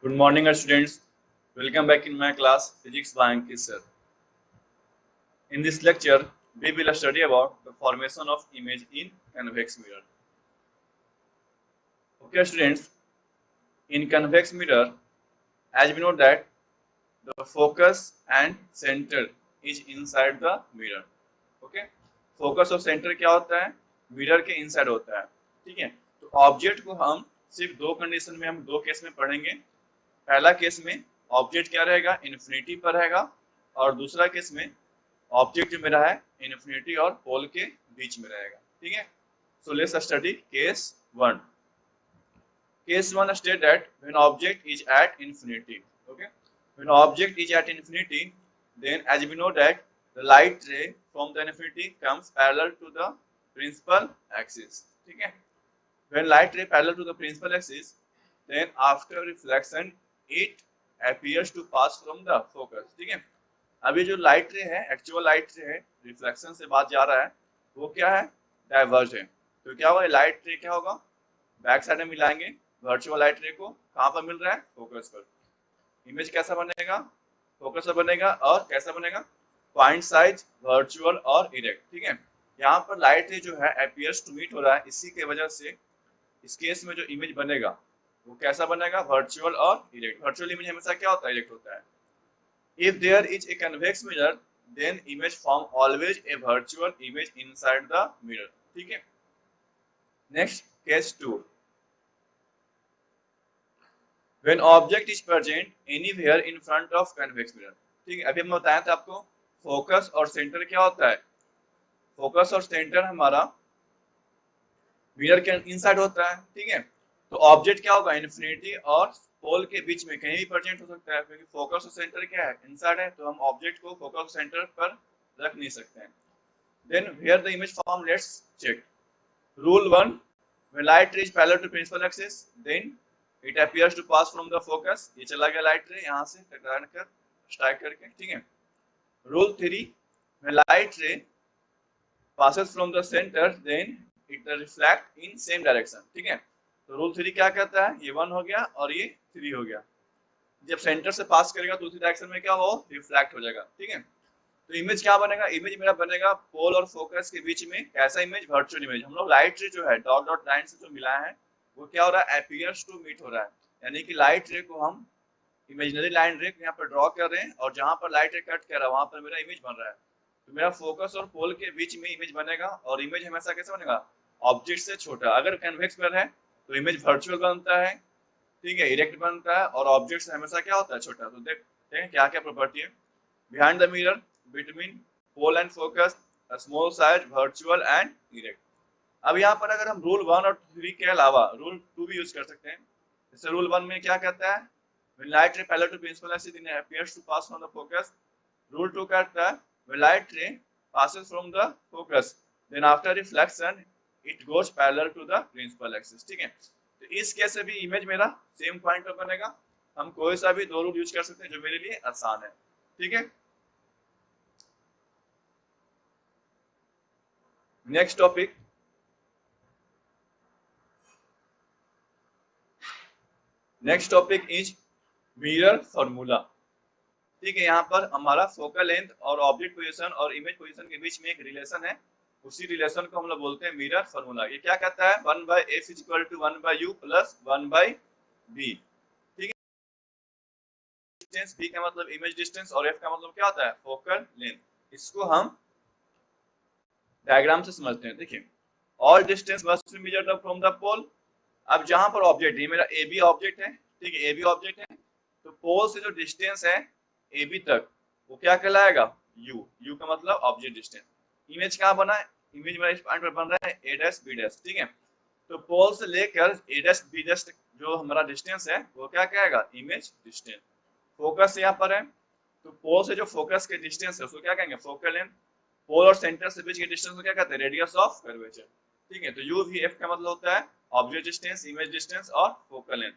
Good morning, students. Welcome back in my class, Physics by Ankit sir. In this lecture, we will study about the formation of image in convex mirror. Okay, students. In convex mirror, as we know that the focus and center is inside the mirror. Okay, focus और center क्या होता है? Mirror के inside होता है. ठीक है. तो ऑब्जेक्ट को हम सिर्फ दो कंडीशन में, हम दो केस में पढ़ेंगे. पहला केस में ऑब्जेक्ट क्या रहेगा, इन्फिनिटी पर रहेगा, और दूसरा केस में ऑब्जेक्ट जो मेरा है इन्फिनिटी और पोल के बीच में रहेगा. ठीक है. So let's study case 1. Case 1 state that when object is at infinity. Okay, when object is at infinity, then as we know that the light ray from the infinity comes parallel to the principal axis. ठीक है. When light ray parallel to the principal axis, then after reflection it appears to pass from the focus. ठीक है. अब ये जो light रे है, actual light रे है, रिफ्लेक्शन से बात जा रहा है, वो क्या है, डाइवर्ज है. तो क्या होगा, लाइट रे क्या होगा, बैक साइड में मिलाएंगे वर्चुअल लाइट रे को. कहाँ पर मिल रहा है, फोकस पर. इमेज कैसा बनेगा, फोकस पर बनेगा. और कैसा बनेगा, पॉइंट साइज, वर्चुअल और इरेक्ट. ठीक है. यहाँ पर लाइट रे जो है अपीयर्स टू मीट हो रहा है, इसी के वजह से इस केस में जो इमेज बनेगा वो कैसा बनेगा, वर्चुअल और इरेक्ट. वर्चुअल इमेज हमेशा क्या होता है, इरेक्ट होता है. If there is a convex mirror, then image form always a virtual image inside the mirror. ठीक है. Next, case 2. When object is present anywhere in front of convex mirror. ठीक है. अभी हम बताया था आपको फोकस और सेंटर क्या होता है. फोकस और सेंटर हमारा मिरर के इनसाइड होता है. ठीक है. तो ऑब्जेक्ट क्या होगा, इन्फिनिटी और पोल के बीच में कहीं भी प्रेजेंट हो सकता है, क्योंकि फोकस और सेंटर क्या है, इनसाइड है. तो हम ऑब्जेक्ट को फोकस और सेंटर पर रख नहीं सकते हैं. Then where the image form, let's check. Rule 1, when light ray is parallel to principal axis, then it appears to pass from the focus. ये चला गया लाइट रे यहां से टकरा कर स्ट्राइक करके. ठीक है. रूल 3, व्हेन लाइट रे passes from the center, then it reflect in same direction. ठीक है. तो रूल 3 क्या कहता है, ये 1 हो गया और ये 3 हो गया. जब सेंटर से पास करेगा तो उसी डायरेक्शन में क्या हो, रिफ्लेक्ट हो जाएगा. ठीक है. तो इमेज क्या बनेगा, इमेज मेरा बनेगा पोल और फोकस के बीच में. कैसा इमेज, वर्चुअल इमेज. हम लोग लाइट रे जो है डॉट डॉट लाइन से जो मिला है वो क्या हो रहा है, अपीयर्स टू मीट हो रहा है. यानी कि लाइट रे को हम इमेजिनरी लाइन रे यहाँ पर ड्रॉ कर रहे हैं, और जहां पर लाइट रे कट कर रहा है वहां पर मेरा इमेज बन रहा है. तो मेरा फोकस और पोल के बीच में इमेज बनेगा, और इमेज हमेशा कैसे बनेगा, ऑब्जेक्ट से छोटा. अगर कन्वेक्स मिरर है तो इमेज वर्चुअल बनता है. ठीक है, इरेक्ट बनता है, और ऑब्जेक्ट से हमेशा क्या होता है, छोटा. तो देखते हैं क्या क्या प्रॉपर्टी है. Behind the mirror, between pole and focus, small size, virtual and erect. अब यहाँ पर अगर हम रूल 1 और 3 के अलावा रूल 2 भी यूज कर सकते हैं. जैसे रूल 1 में क्या कहता है, when light ray parallel to principal axis, then it appears to pass from the focus. Rule 2 कहता है, when light ray passes from the focus, then after reflection it goes parallel to the principal axis. ठीक है. तो इस case से भी image मेरा same point पर बनेगा. हम कोई सा भी दो रूल यूज कर सकते हैं जो मेरे लिए आसान है. ठीक है. Next topic, next topic is mirror formula. ठीक है. यहाँ पर हमारा फोकल लेंथ और ऑब्जेक्ट पोजीशन और इमेज पोजीशन के बीच में एक रिलेशन है. उसी रिलेशन को हम लोग बोलते हैं मिरर फॉर्मूला. ये क्या कहता है, 1/f = 1/u + 1/b. ठीक है. डिस्टेंस b का मतलब इमेज डिस्टेंस, और f का मतलब क्या होता है, फोकल लेंथ. इसको हम डायग्राम से समझते हैं. देखिए, all distance must be measured from the pole. अब जहां पर ऑब्जेक्ट, ये मेरा ab ऑब्जेक्ट है. ठीक है, ab ऑब्जेक्ट है, तो पोल से जो डिस्टेंस है AB तक वो क्या कहलाएगा, U. U का मतलब ऑब्जेक्ट डिस्टेंस. इमेज कहाँ बना है, इमेज मेरा इस पॉइंट पर बन रहा है A', B'. ठीक है. तो पोल से लेकर A', B' तक जो हमारा डिस्टेंस है वो क्या कहेगा, इमेज डिस्टेंस. फोकस यहाँ पर है, तो पोल से जो फोकस के डिस्टेंस है उसको क्या कहेंगे, फोकल लेंथ. पोल और सेंटर से बीच के डिस्टेंस को क्या कहते हैं, रेडियस ऑफ कर्वेचर. ठीक है. तो UVF का मतलब होता है ऑब्जेक्ट डिस्टेंस, इमेज डिस्टेंस और focal length.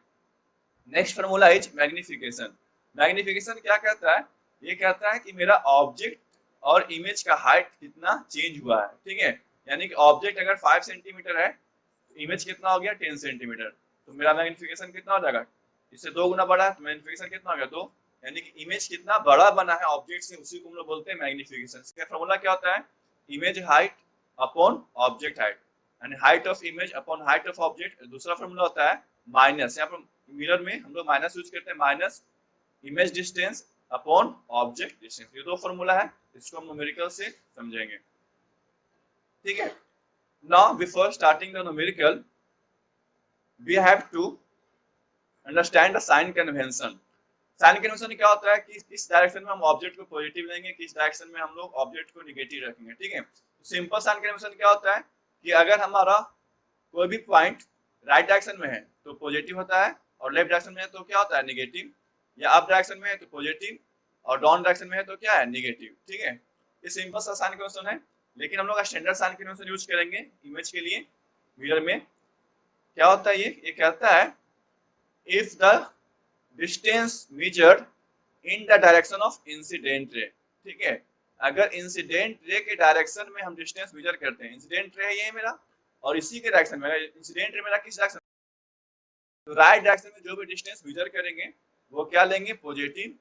Next formula is magnification. Magnification क्या कहता है, ये कहता है कि मेरा ऑब्जेक्ट और इमेज का हाइट कितना चेंज हुआ है. ठीक है. यानी कि ऑब्जेक्ट अगर 5 सेंटीमीटर है, इमेज कितना हो गया, 10 सेंटीमीटर. तो मेरा मैग्निफिकेशन कितना हो जाएगा, इससे 2 गुना बड़ा है तो मैग्निफिकेशन कितना हो गया 2, यानी कि इमेज कितना बड़ा बना है ऑब्जेक्ट से उसी को हम लोग बोलते हैं मैग्निफिकेशन। इसका फॉर्मूला क्या होता है, image height upon object height, यानी height of image upon height of object. दूसरा फॉर्मूला होता है माइनस, यहाँ पर मिरर में हम लोग माइनस यूज करते हैं, minus image distance upon object distance. ये 2 फॉर्मूला है, इसको हम न्यूमेरिकल से समझेंगे, ठीक है। Now before starting the numerical we have to understand the sign convention. Sign convention क्या होता है कि किस डायरेक्शन में हम ऑब्जेक्ट को पॉजिटिव लेंगे, किस डायरेक्शन में हम लोग ऑब्जेक्ट को नेगेटिव रखेंगे, ठीक है। सिंपल साइन कन्वेंशन क्या होता है कि अगर हमारा कोई भी पॉइंट राइट डायरेक्शन में है तो पॉजिटिव होता है, और लेफ्ट डायरेक्शन में है तो क्या होता है नेगेटिव, या अप डायरेक्शन में है तो पॉजिटिव और डाउन डायरेक्शन में है तो क्या है नेगेटिव, ठीक है। ये सिंपल सा साइन कन्वेंशन है, लेकिन हम लोग स्टैंडर्ड साइन कन्वेंशन यूज करेंगे इमेज के लिए। मिरर में क्या होता है, ये कहता है if the distance measured in the direction of incident ray, ठीक है। अगर इंसिडेंट रे के डायरेक्शन में हम डिस्टेंस मेजर करते हैं, इंसिडेंट रे है ये मेरा और इसी के डायरेक्शन में, इंसिडेंट रे मेरा किस डायरेक्शन, तो राइट डायरेक्शन में जो भी डिस्टेंस मेजर करेंगे वो क्या लेंगे पॉजिटिव,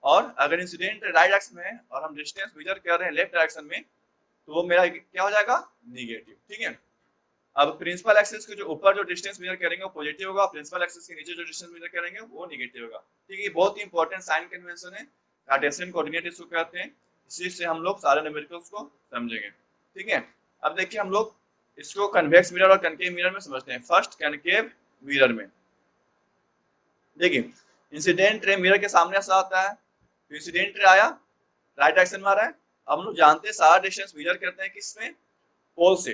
और अगर इंसिडेंट राइट डायरेक्शन में है और हम डिस्टेंस मेजर कर रहे हैं लेफ्ट डायरेक्शन में तो वो मेरा क्या हो जाएगा निगेटिव, ठीक है। अब प्रिंसिपल एक्सिस के जो ऊपर जो डिस्टेंस मेजर करेंगे वो पॉजिटिव होगा, प्रिंसिपल एक्सिस के नीचे जो डिस्टेंस मेजर करेंगे वो नेगेटिव होगा, ठीक है। बहुत ही इंपॉर्टेंट साइन कन्वेंशन है, कार्टेशियन कोऑर्डिनेट इसको कहते हैं। इसी से हम लोग सारे न्यूमेरिकल्स को समझेंगे, ठीक है। अब देखिए हम लोग इसको कन्वेक्स मिरर और कनकेव मिरर में समझते हैं। फर्स्ट कनकेव मिरर में देखिए इंसिडेंट रे मिरर के सामने ऐसा आता है, तो इंसिडेंट रे आया राइट डायरेक्शन में आ रहा है। अब हम लोग जानते हैं सारा डिस्टेंस मेजर करते हैं किसमें, पोल से।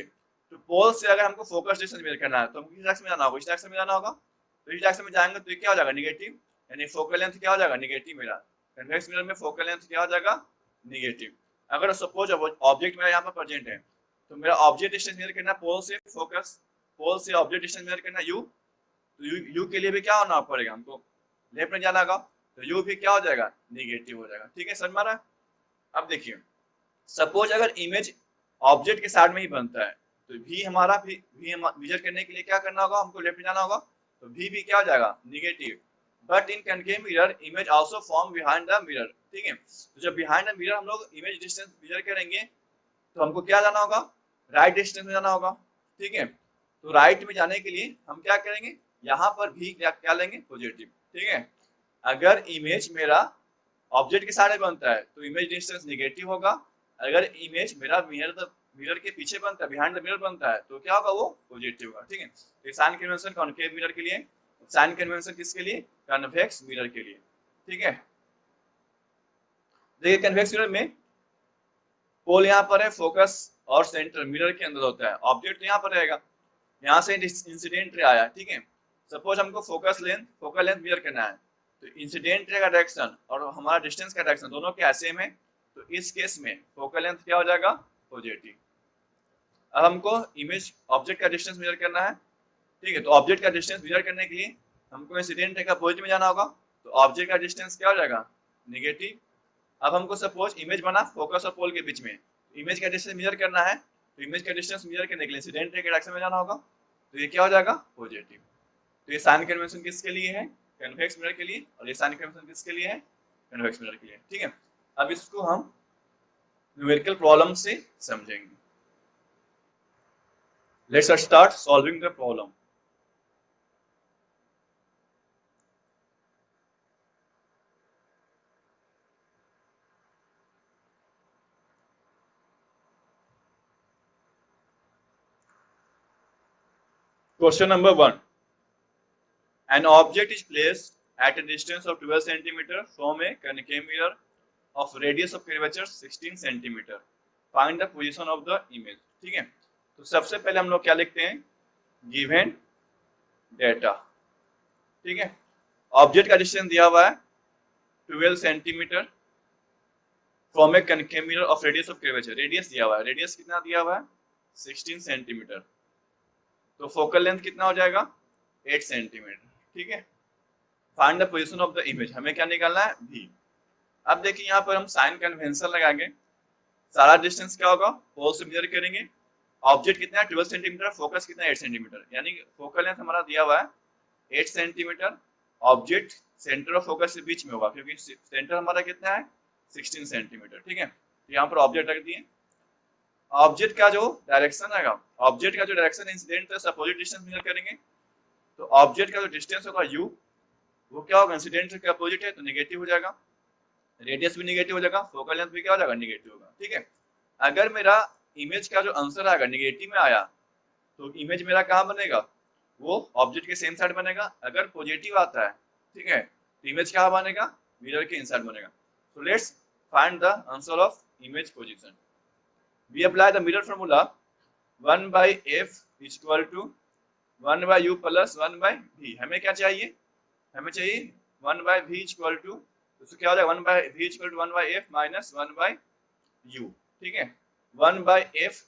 तो पोल से अगर हमको फोकस डिस्टेंस मेजर करना है तो हमको किस डायरेक्शन में जाना होगा, इस डायरेक्शन में जाना होगा। तो इस डायरेक्शन में जाएंगे तो ये क्या हो जाएगा निगेटिव, यानी फोकल लेंथ क्या हो जाएगा निगेटिव मेरा। कन्वेक्स मिरर में फोकल लेंथ क्या हो जाएगा निगेटिव। अगर सपोज ऑब्जेक्ट मेरा यहाँ पर प्रेजेंट है तो मेरा ऑब्जेक्ट डिस्टेंस मेजर करना पोल से फोकस, पोल से ऑब्जेक्ट डिस्टेंस मेजर करना यू, तो यू के लिए भी क्या होना पड़ेगा हमको लेफ्ट में जाना होगा, तो यू भी क्या हो जाएगा निगेटिव हो जाएगा, ठीक है समझ में आ रहा है। अब देखिए सपोज अगर इमेज ऑब्जेक्ट के साइड में ही बनता है तो भी हमारा भी मेजर करने के लिए क्या करना होगा, हमको लेफ्ट में जाना होगा, तो भी क्या हो जाएगा negative. But in concave mirror image also form behind the mirror, ठीक है। तो जब बिहाइंड द मिरर हम लोग इमेज डिस्टेंस मेजर करेंगे तो हमको क्या जाना होगा राइट डिस्टेंस में जाना होगा, ठीक है। तो राइट में जाने के लिए हम क्या करेंगे, यहाँ पर भी क्या लेंगे पॉजिटिव, ठीक है। अगर इमेज मेरा ऑब्जेक्ट के साइड में बनता है तो इमेज डिस्टेंस नेगेटिव होगा, अगर इमेज मेरा मिरर के पीछे बनता है बिहाइंड द मिरर बनता है तो क्या होगा वो पॉजिटिव होगा, ठीक है। तो साइन कन्वेंशन कॉन्केव मिरर के लिए, साइन कन्वेंशन किसके लिए कन्वेक्स मिरर के लिए, ठीक है। देखिए कन्वेक्स मिरर में पोल यहाँ पर है, फोकस और सेंटर मिरर के अंदर होता है, ऑब्जेक्ट तो यहाँ पर रहेगा। यहाँ से इंसिडेंट रे आया, ठीक है। सपोज हमको फोकल लेंथ मेजर करना है तो इंसिडेंट रे का डायरेक्शन और हमारा डिस्टेंस का डायरेक्शन दोनों क्या सेम है, तो इस केस में फोकल लेंथ क्या हो जाएगा पॉजिटिव। अब हमको इमेज ऑब्जेक्ट का डिस्टेंस मेजर करना है, ठीक है। तो ऑब्जेक्ट का डिस्टेंस मेजर करने के लिए हमको इंसिडेंट रे का पॉजिटिव में जाना होगा, तो ऑब्जेक्ट का डिस्टेंस क्या हो जाएगा नेगेटिव। अब हमको सपोज इमेज बना फोकस और पोल के बीच में, इमेज का डिस्टेंस मेजर करना है, तो इमेज का डिस्टेंस मेजर करने के लिए इंसिडेंट रे के डायरेक्शन में जाना होगा, तो ये क्या हो जाएगा पॉजिटिव। तो ये साइन कन्वेंशन किसके लिए है कन्वेक्स मिरर के लिए, और ये साइन कन्वेंशन किसके लिए है कन्वेक्स मिरर के लिए, ठीक है। अब इसको हम न्यूमेरिकल प्रॉब्लम से समझेंगे। Let's start solving the problem. Question number 1. An object is placed at a distance of 12 cm from a concave mirror of radius of curvature 16 cm. Find the position of the image. ठीक है, तो सबसे पहले हम लोग क्या लिखते हैं गिवन डेटा, ठीक है। ऑब्जेक्ट का डिस्टेंस दिया हुआ है 12 centimetre from A concave mirror of radius of curvature, radius दिया हुआ है, रेडियस कितना दिया हुआ है 16 सेंटीमीटर, तो फोकल लेंथ कितना हो जाएगा 8 सेंटीमीटर, ठीक है। Find the position of the image, हमें क्या निकालना है v। अब देखिए यहाँ पर हम साइन कन्वेंशन लगाएंगे, सारा डिस्टेंस क्या होगा पोल से मेजर करेंगे, ऑब्जेक्ट कितना है 12 सेंटीमीटर, फोकस कितना है 8 सेंटीमीटर, यानी फोकल लेंथ हमारा दिया हुआ है 8 centimetre, object centre of focus के बीच में होगा, क्योंकि सेंटर हमारा कितना है 16 सेंटीमीटर, ठीक है। तो यहाँ पर ऑब्जेक्ट रख दिए। ऑब्जेक्ट का जो डायरेक्शन आएगा, ऑब्जेक्ट का जो डायरेक्शन इंसिडेंट से अपोजिट डिस्टेंस मेजर करेंगे, तो ऑब्जेक्ट का जो डिस्टेंस होगा u, वो क्या होगा इंसिडेंट के अपोजिट है तो नेगेटिव हो जाएगा, रेडियस भी नेगेटिव हो जाएगा, फोकल लेंथ भी क्या हो जाएगा नेगेटिव होगा, ठीक है। अगर मेरा इमेज का जो आंसर आएगा नेगेटिव में आया तो इमेज मेरा कहाँ बनेगा, वो ऑब्जेक्ट के सेम साइड बनेगा। अगर पॉजिटिव आता है, ठीक है, तो इमेज कहाँ बनेगा, मिरर के इनसाइड बनेगा। So let's find the answer of image position. We apply the mirror formula 1/f equal to 1/u plus 1/v। हमें क्या चाहिए, हमें चाहिए 1/v इक्वल टू, तो क्या हो जाएगा 1/v equal to 1/f minus 1/u, ठीक है। 1/f,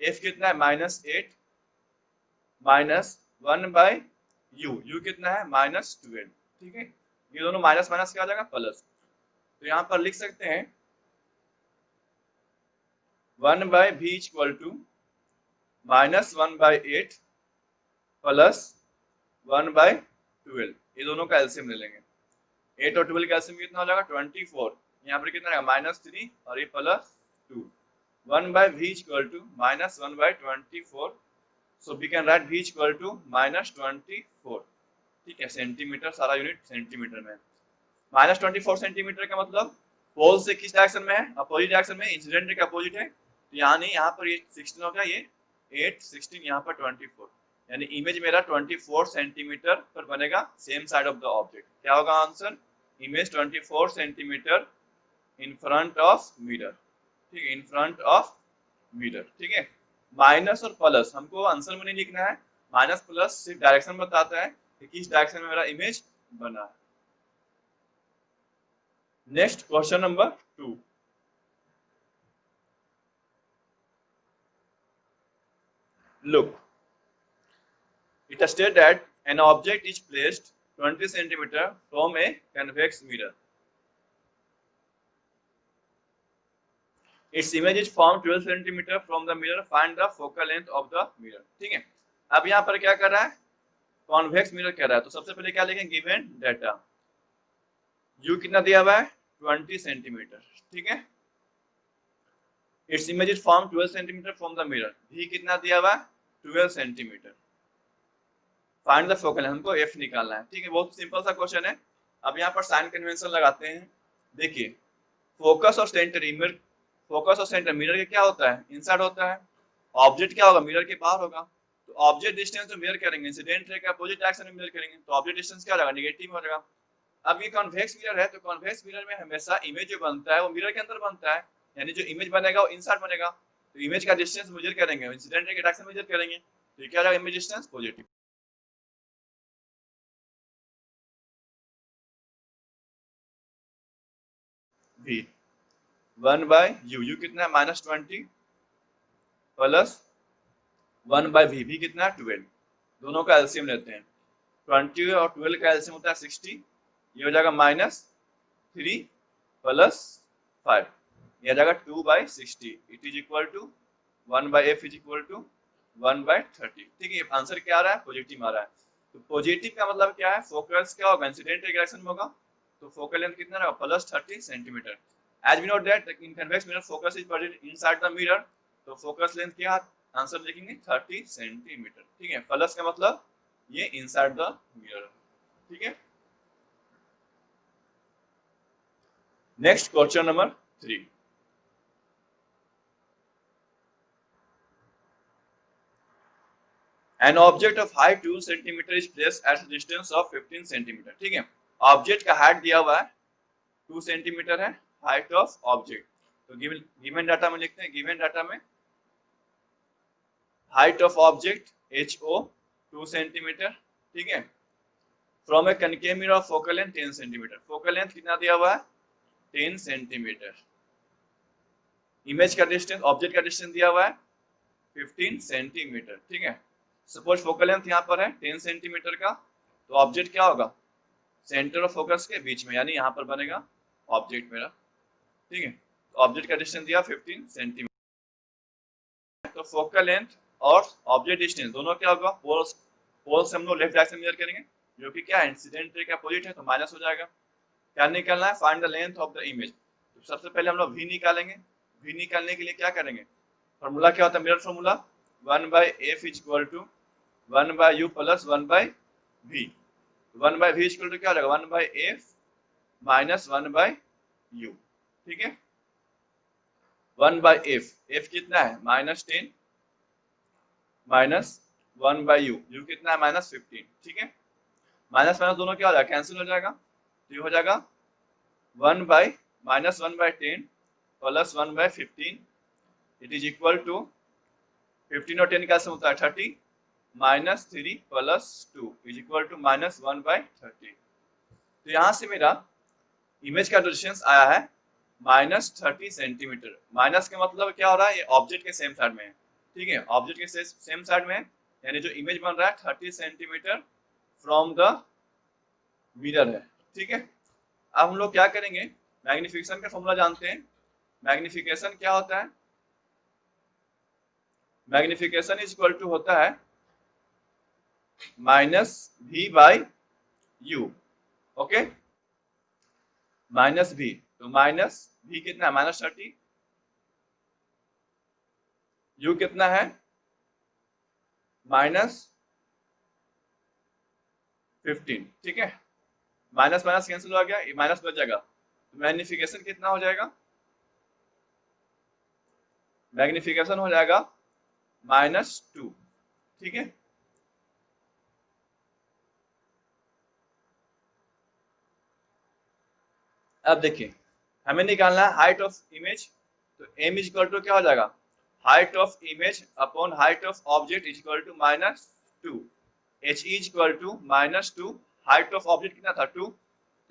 f कितना है -8 माइनस 1/u, u कितना है -12, ठीक है। ये दोनों माइनस माइनस क्या आ जाएगा प्लस, तो यहाँ पर लिख सकते हैं 1/v इक्वल टू -1/8 प्लस 1/12। ये दोनों का एलसीएम ले लेंगे, 8 और 12 का एलसीएम कितना हो जाएगा 24, यहाँ पर कितना रहेगा -3 और ये +2। 1/v equal to -1/24, so we can write v equal to -24, ठीक है। सेंटीमीटर, सारा यूनिट सेंटीमीटर में। -24 सेंटीमीटर का मतलब पोल से किस डायरेक्शन में है, अपोजिट डायरेक्शन में, इंसिडेंट के अपोजिट है, तो यहाँ नहीं, यहाँ पर ये 16 होगा, ये 8 16, यहाँ पर 24, यानी इमेज मेरा 24 सेंटीमीटर पर बनेगा same side of the object. क्या होगा answer, image 24 centimetre in front of mirror, ठीक है, इन फ्रंट ऑफ मिरर, ठीक है। माइनस और प्लस हमको आंसर में नहीं लिखना है, माइनस प्लस सिर्फ डायरेक्शन बताता है कि किस डायरेक्शन में मेरा इमेज बना है। Next question number 2। Look, it is stated that an object is placed 20 centimeter from a convex mirror. Its image is formed 12 centimeter from the mirror. Find the focal length of the mirror. ठीक है, अब यहाँ पर क्या कर रहा है, convex mirror कह रहा है, तो सबसे पहले क्या लिखेंगे, गिवन डाटा। u कितना दिया हुआ है 20 सेंटीमीटर, ठीक है। Its image is form 12 centimetre from the mirror, v कितना दिया हुआ है 12 सेंटीमीटर। फाइंड द फोकल, हमको f निकालना है, ठीक है। बहुत सिंपल सा क्वेश्चन है। अब यहाँ पर साइन कन्वेंशन लगाते हैं। देखिए, फोकस और सेंटर, मिरर, फोकस और सेंटर मिरर के क्या होता है, इनसाइड होता है। ऑब्जेक्ट क्या होगा, मिरर के बाहर होगा। तो ऑब्जेक्ट डिस्टेंस जो मेजर करेंगे, इंसिडेंट रे का अपोजिट डायरेक्शन में मेजर करेंगे, तो ऑब्जेक्ट डिस्टेंस क्या होगा, नेगेटिव हो जाएगा। अब ये कॉन्वेक्स मिरर है, तो कॉन्वेक्स मिरर में हमेशा इमेज जो बनता है वो मिरर के अंदर बनता है, यानी जो इमेज बनेगा वो इनसाइड बनेगा। तो इमेज का डिस्टेंस मेजर करेंगे, इंसिडेंट रे के डायरेक्शन मेजर करेंगे, तो क्या होगा, image distance positive. v 1/u, u कितना है -20 प्लस 1/v, v कितना है 12। दोनों का एलसीएम लेते हैं, 20 और 12 का एलसीएम होता है 60, ये हो जाएगा -3 प्लस 5, ये आ जाएगा 2/60। It is equal to 1/f is equal to 1/30, ठीक है। आंसर क्या आ रहा है, पॉजिटिव आ रहा है। तो पॉजिटिव का मतलब क्या है, फोकस क्या होगा, इंसिडेंट डायरेक्शन में होगा, तो फोकल लेंथ कितना रहेगा +30 centimetre. As we know that in convex mirror focus is present inside the mirror, तो फोकस लेंथ क्या आंसर लिखेंगे 30 सेंटीमीटर, ठीक है। प्लस का मतलब ये इनसाइड द मिरर, ठीक है। Next question number 3। An object of height 2 cm is placed at a distance of 15 cm, ठीक है। ऑब्जेक्ट का हाइट दिया हुआ है 2 सेंटीमीटर है, हाइट ऑफ ऑब्जेक्ट। तो गिवन डाटा में लिखते हैं, गिवन डाटा में height of object HO 2 centimetre, ठीक है, from A concave mirror of focal length 10 centimetre. Focal length कितना दिया हुआ है 10 सेंटीमीटर। इमेज का डिस्टेंस, ऑब्जेक्ट का डिस्टेंस दिया हुआ है 15 सेंटीमीटर, ठीक है। सपोज फोकल लेंथ यहाँ पर है 10 सेंटीमीटर का, तो ऑब्जेक्ट क्या होगा, सेंटर ऑफ फोकस के बीच में, यानी यहाँ पर बनेगा ऑब्जेक्ट मेरा, ठीक है। तो ऑब्जेक्ट का डिस्टेंस दिया 15 सेंटीमीटर। तो फोकल लेंथ और ऑब्जेक्ट डिस्टेंस दोनों क्या होगा, पोल से हम लोग लेफ्ट डायरेक्शन मेजर करेंगे, जो कि क्या इंसिडेंट रे का अपोजिट है, तो माइनस हो जाएगा। क्या निकालना है, find the length of the image. तो सबसे पहले हम लोग v निकालेंगे। v निकालने के लिए क्या करेंगे, फॉर्मूला क्या होता है, mirror formula 1/f is equal to 1/u plus 1/v। 1/v is equal to क्या हो जाएगा, 1/f माइनस 1/u। ठीक है, 1/f, f कितना है -10 माइनस 1/u, u कितना है -15। ठीक है, माइनस माइनस दोनों क्या हो जाएगा, कैंसिल हो जाएगा। तो ये हो जाएगा 1/-1/10 plus 1/15 it is equal to 15 और 10 कैसे होता है 30 -3 प्लस 2 इज इक्वल टू -1/30। तो यहाँ से मेरा इमेज का डिस्टेंस आया है -30 सेंटीमीटर। माइनस का मतलब क्या हो रहा है, ये ऑब्जेक्ट के सेम साइड में है। ठीक है, ऑब्जेक्ट के सेम साइड में है, यानी जो इमेज बन रहा है 30 सेंटीमीटर फ्रॉम द मिरर है। ठीक है, अब हम लोग क्या करेंगे, मैग्निफिकेशन का फॉर्मूला जानते हैं। मैग्निफिकेशन क्या होता है, मैग्निफिकेशन इज इक्वल टू होता है -v/u। ओके, -v, तो -v कितना है -30, u कितना है -15। ठीक है, माइनस माइनस कैंसिल हो गया, ये माइनस बच जाएगा। तो मैग्निफिकेशन कितना हो जाएगा, मैग्निफिकेशन हो जाएगा -2। ठीक है, अब देखिए हमें निकालना है हाइट ऑफ इमेज। तो m इज इक्वल टू क्या हो जाएगा, height of image upon height of object is equal to -2। h is equal to -2, height of object कितना था 2,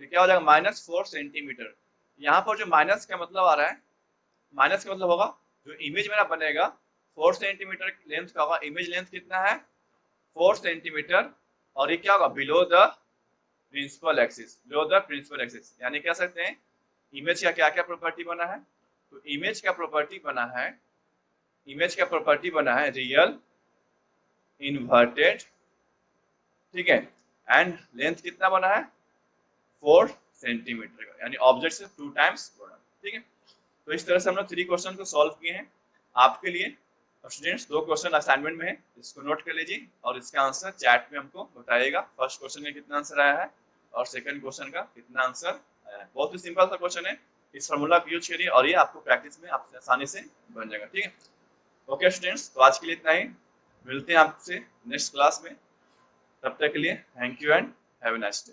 तो क्या हो जाएगा -4 सेंटीमीटर। यहाँ पर जो माइनस का मतलब आ रहा है, माइनस का मतलब होगा जो इमेज मेरा बनेगा 4 सेंटीमीटर लेंथ का होगा। इमेज लेंथ कितना है 4 सेंटीमीटर, और ये क्या होगा below the principal axis, below the principal axis. यानी कह सकते हैं इमेज का क्या क्या प्रॉपर्टी बना है, तो इमेज का प्रॉपर्टी बना है, इमेज का प्रॉपर्टी बना है रियल इन्वर्टेड। ठीक है, एंड लेंथ कितना बना है 4 सेंटीमीटर का, यानी ऑब्जेक्ट से 2 टाइम्स बड़ा। ठीक है, तो इस तरह से हम लोग 3 क्वेश्चन को सॉल्व किए हैं आपके लिए। और स्टूडेंट्स 2 क्वेश्चन असाइनमेंट में है, इसको नोट कर लीजिए और इसका आंसर चैट में हमको बताइएगा। फर्स्ट क्वेश्चन में कितना आंसर आया है और सेकंड क्वेश्चन का कितना आंसर आया है। बहुत ही सिंपल सा क्वेश्चन है, इस फार्मूला को यूज करिए और ये आपको प्रैक्टिस में आपसे आसानी से बन जाएगा। ठीक है, ओके स्टूडेंट्स, तो आज के लिए इतना ही, मिलते हैं आपसे नेक्स्ट क्लास में। तब तक के लिए thank you and have a nice day.